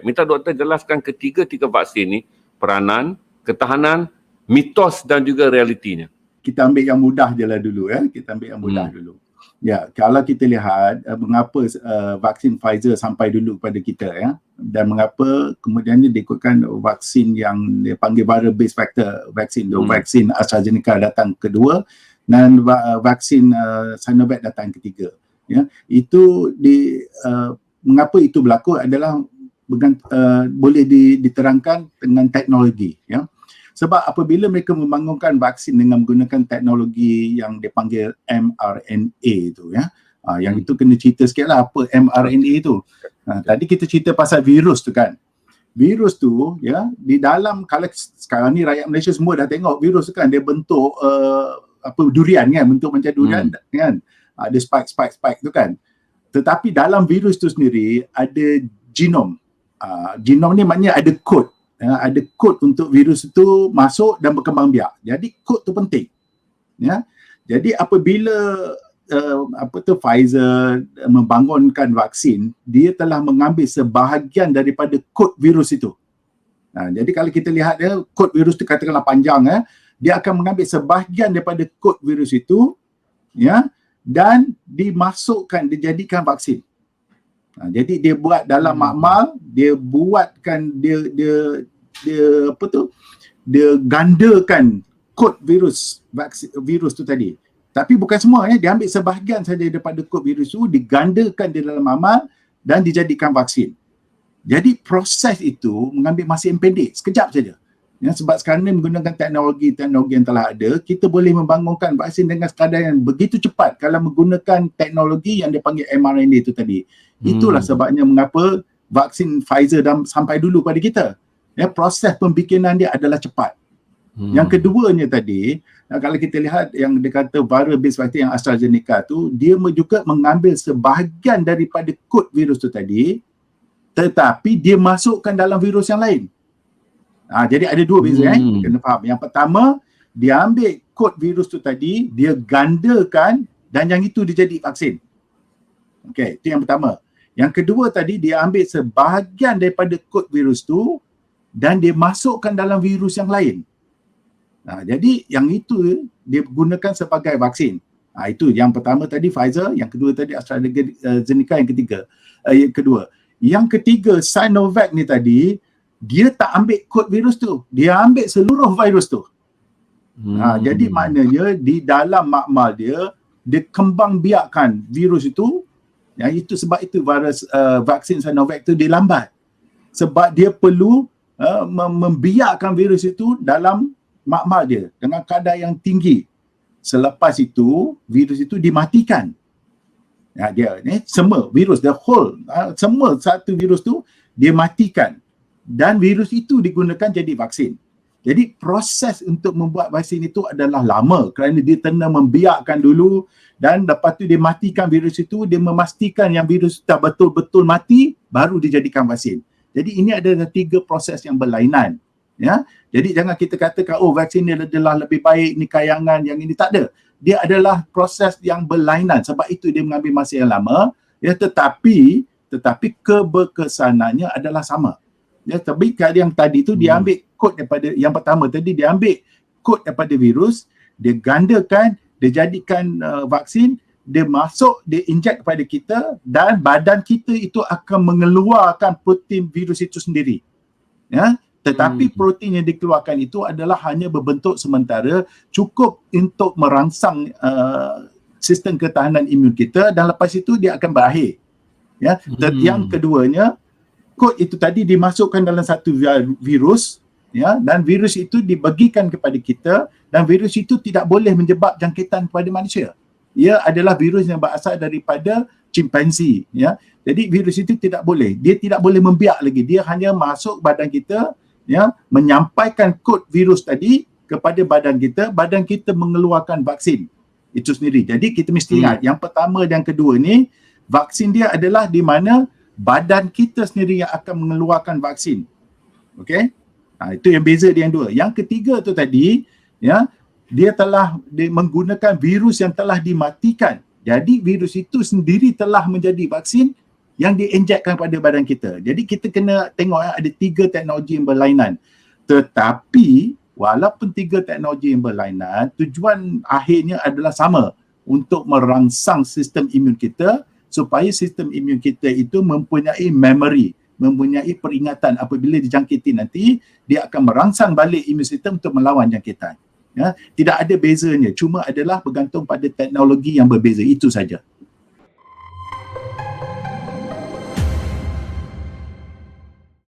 Minta doktor jelaskan ketiga-tiga vaksin ni, peranan, ketahanan, mitos dan juga realitinya. Kita ambil yang mudah je lah dulu ya. Kita ambil yang mudah dulu. Ya, kalau kita lihat mengapa vaksin Pfizer sampai dulu kepada kita ya, dan mengapa kemudiannya diikutkan vaksin yang dipanggil viral based vector vaksin, vaksin AstraZeneca datang kedua dan vaksin Sinovac datang ketiga. Ya, itu mengapa itu berlaku adalah boleh diterangkan dengan teknologi ya. Sebab apabila mereka membangunkan vaksin dengan menggunakan teknologi yang dipanggil mRNA itu ya. Yang itu kena cerita sikit lah apa mRNA itu. Tadi kita cerita pasal virus tu kan. Virus tu ya, di dalam, kalau sekarang ni rakyat Malaysia semua dah tengok virus tu kan, dia bentuk durian kan, bentuk macam durian kan. Ada spike tu kan. Tetapi dalam virus tu sendiri ada genom. Genom ni maknanya ada kod. Ada kod untuk virus itu masuk dan berkembang biak. Jadi kod tu penting. Ya. Jadi apabila Pfizer membangunkan vaksin, dia telah mengambil sebahagian daripada kod virus itu. Jadi kalau kita lihat dia, kod virus itu katakanlah panjang, dia akan mengambil sebahagian daripada kod virus itu ya, dan dimasukkan, dijadikan vaksin. Jadi dia buat dalam makmal, dia buatkan dia gandakan kod virus tu tadi. Tapi bukan semua ya, dia ambil sebahagian saja daripada kod virus tu, digandakan di dalam makmal dan dijadikan vaksin. Jadi proses itu mengambil masa yang pendek, sekejap saja. Ya, sebab sekarang ni menggunakan teknologi yang telah ada, kita boleh membangunkan vaksin dengan sekadar yang begitu cepat kalau menggunakan teknologi yang dipanggil mRNA itu tadi. Itulah sebabnya mengapa vaksin Pfizer sampai dulu pada kita. Ya, proses pembikinan dia adalah cepat. Yang keduanya tadi, kalau kita lihat yang dikata viral based vaccine yang AstraZeneca tu, dia juga mengambil sebahagian daripada kod virus tu tadi, tetapi dia masukkan dalam virus yang lain. Jadi ada dua beza kena faham. Yang pertama, dia ambil kod virus tu tadi, dia gandakan dan yang itu dijadi vaksin. Okey, itu yang pertama. Yang kedua tadi, dia ambil sebahagian daripada kod virus tu dan dia masukkan dalam virus yang lain. Jadi yang itu dia gunakan sebagai vaksin. Itu yang pertama tadi Pfizer, yang kedua tadi AstraZeneca, yang kedua. Yang ketiga Sinovac ni tadi, dia tak ambil kod virus tu, dia ambil seluruh virus tu. Jadi maknanya di dalam makmal dia kembang biakkan virus itu. Itu sebab itu vaksin Sinovac tu dia lambat. Sebab dia perlu membiakkan virus itu dalam makmal dia dengan kadar yang tinggi. Selepas itu virus itu dimatikan. Semua virus, the whole, semua satu virus tu dia matikan. Dan virus itu digunakan jadi vaksin. Jadi proses untuk membuat vaksin itu adalah lama kerana dia kena membiakkan dulu dan lepas tu dia matikan virus itu, dia memastikan yang virus dah betul-betul mati baru dijadikan vaksin. Jadi ini adalah 3 proses yang berlainan. Ya. Jadi jangan kita katakan vaksin ni adalah lebih baik, ni kayangan, yang ini tak ada. Dia adalah proses yang berlainan, sebab itu dia mengambil masa yang lama, ya, tetapi keberkesanannya adalah sama. Ya, tapi yang tadi tu dia ambil kod daripada yang pertama tadi, dia ambil kod daripada virus, dia gandakan, dia jadikan vaksin, dia masuk, dia inject kepada kita dan badan kita itu akan mengeluarkan protein virus itu sendiri. Ya, tetapi protein yang dikeluarkan itu adalah hanya berbentuk sementara, cukup untuk merangsang sistem ketahanan imun kita dan lepas itu dia akan berakhir. Ya, yang keduanya, kod itu tadi dimasukkan dalam satu virus, ya, dan virus itu dibagikan kepada kita dan virus itu tidak boleh menyebab jangkitan kepada manusia. Ia adalah virus yang berasal daripada chimpanzee, ya. Jadi virus itu tidak boleh, dia tidak boleh membiak lagi, dia hanya masuk badan kita, ya, menyampaikan kod virus tadi kepada badan kita mengeluarkan vaksin itu sendiri. Jadi kita mesti ingat yang pertama dan kedua ni, vaksin dia adalah di mana badan kita sendiri yang akan mengeluarkan vaksin. Okey? Itu yang beza dia yang dua. Yang ketiga tu tadi, ya, dia menggunakan virus yang telah dimatikan. Jadi virus itu sendiri telah menjadi vaksin yang diinjekkan pada badan kita. Jadi kita kena tengok ada 3 teknologi yang berlainan. Tetapi walaupun 3 teknologi yang berlainan, tujuan akhirnya adalah sama, untuk merangsang sistem imun kita supaya sistem imun kita itu mempunyai memory, mempunyai peringatan apabila dijangkiti nanti, dia akan merangsang balik imun sistem untuk melawan jangkitan. Ya, tidak ada bezanya, cuma adalah bergantung pada teknologi yang berbeza, itu saja.